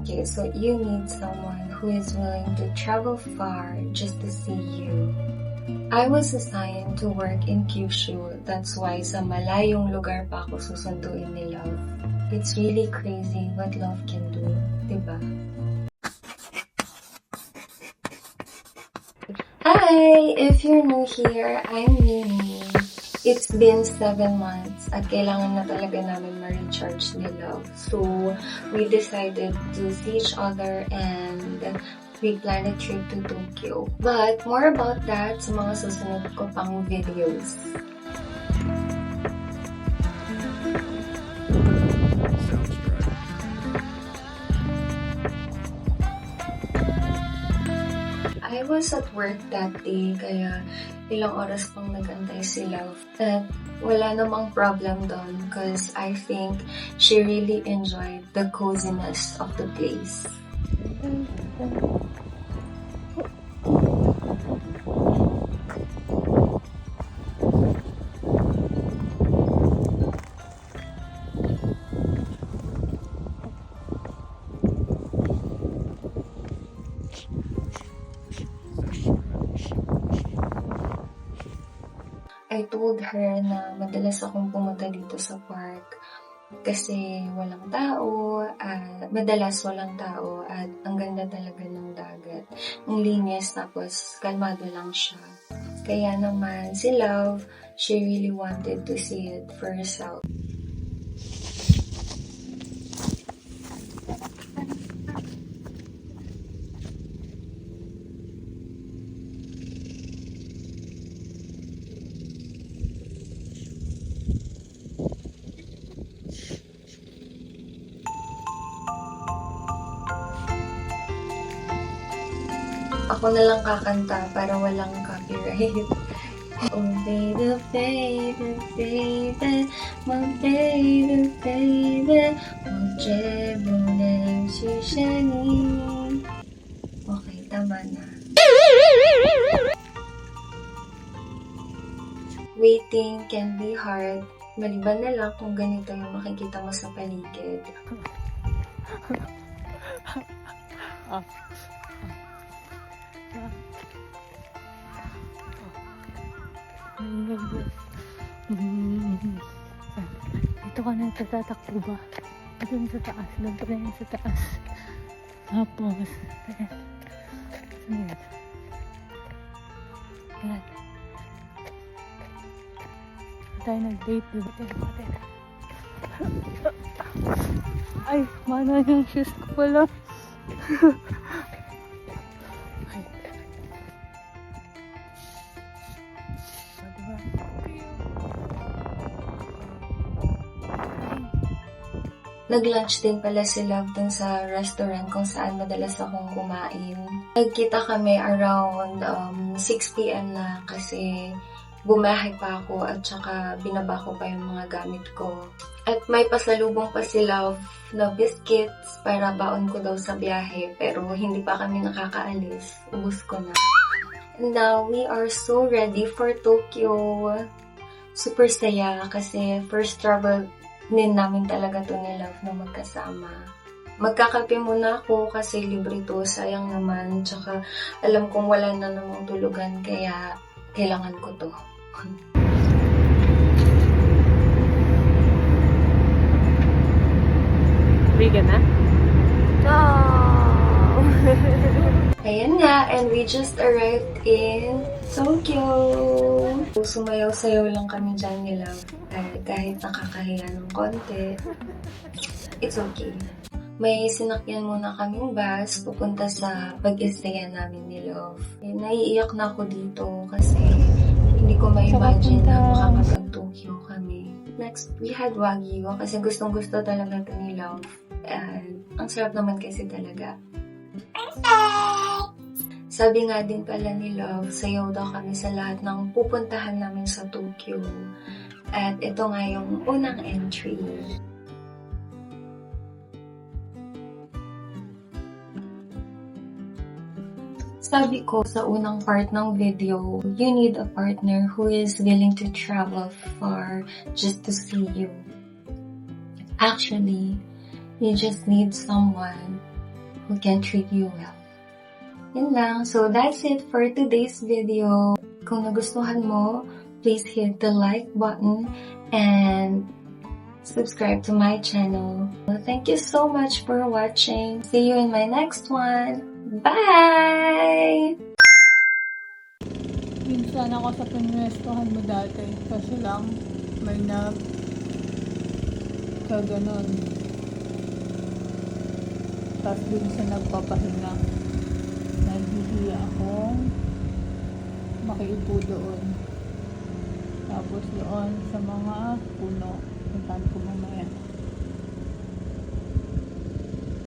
Okay, so you need someone who is willing to travel far just to see you. I was assigned to work in Kyushu. That's why sa malayong lugar pa ako susunduin ni Love. It's really crazy what love can do, diba? Hi! If you're new here, I'm Mimi. It's been 7 months at kailangan na talaga namin ma-recharge ni Love. So, we decided to see each other and we planned a trip to Tokyo. But more about that sa mga susunod ko pang videos. I was at work that day, kaya ilang oras pang nag-antay si Love. At wala namang problem doon because I think she really enjoyed the coziness of the place. I told her na madalas akong pumunta dito sa park kasi walang tao, madalas walang tao at ang ganda talaga ng dagat. Ang linis tapos kalmado lang siya. Kaya naman si Love, she really wanted to see it for herself. Ako na lang kakanta para walang copyright. Oh baby, baby, baby, my baby, baby, 我绝不能去想你. Okay, tama na. Waiting can be hard. Maliban na lang kung ganito yung makikita mo sa paligid. Dito ka na tatakbo ba? Doon sa taas. Doon pa rin sa taas. Tapos, ayan. Ayan. Ayan. Tayo nag-date. Diba? Ay, mana yung shoes ko pala. Nag-lunch din pala si Love dun sa restaurant kung saan madalas akong kumain. Nagkita kami around 6 p.m. na kasi bumahay pa ako at saka binaba ko pa yung mga gamit ko. At may pasalubong pa si Love na biscuits para baon ko daw sa biyahe pero hindi pa kami nakakaalis. Ubus ko na. And now, we are so ready for Tokyo. Super saya kasi first travel din namin talaga to ni Love na magkasama. Magkakape muna ako kasi libre to, sayang naman. Tsaka alam kong wala na namang tulugan kaya kailangan ko to. Vegan na? No! Ayan nga, and we just arrived in Tokyo. Sumayaw-sayaw lang kami dyan ni Love. Kahit nakakahiya ng konti, it's okay. May sinakyan muna kaming bus pupunta sa pag-istayan namin ni Love. Naiiyak na ako dito kasi hindi ko ma-imagine na makakapag-Tokyo kami. Next, we had Wagyu kasi gustong-gusto talaga ito ni Love. Ang sarap naman kasi talaga. Sabi nga din pala ni Love, sayaw daw kami sa lahat ng pupuntahan namin sa Tokyo. At ito nga yung unang entry. Sabi ko sa unang part ng video, you need a partner who is willing to travel far just to see you. Actually, you just need someone who can treat you well. Yun lang. So, that's it for today's video. Kung nagustuhan mo, please hit the like button and subscribe to my channel. Thank you so much for watching. See you in my next one. Bye! Minsan ako sa pinwestohan mo dati. Kasi lang, may kaganon. Tapos dun sa nagpapahinga, naghihiya akong makiupo doon. Tapos doon sa mga puno. Puntahan ko mamaya.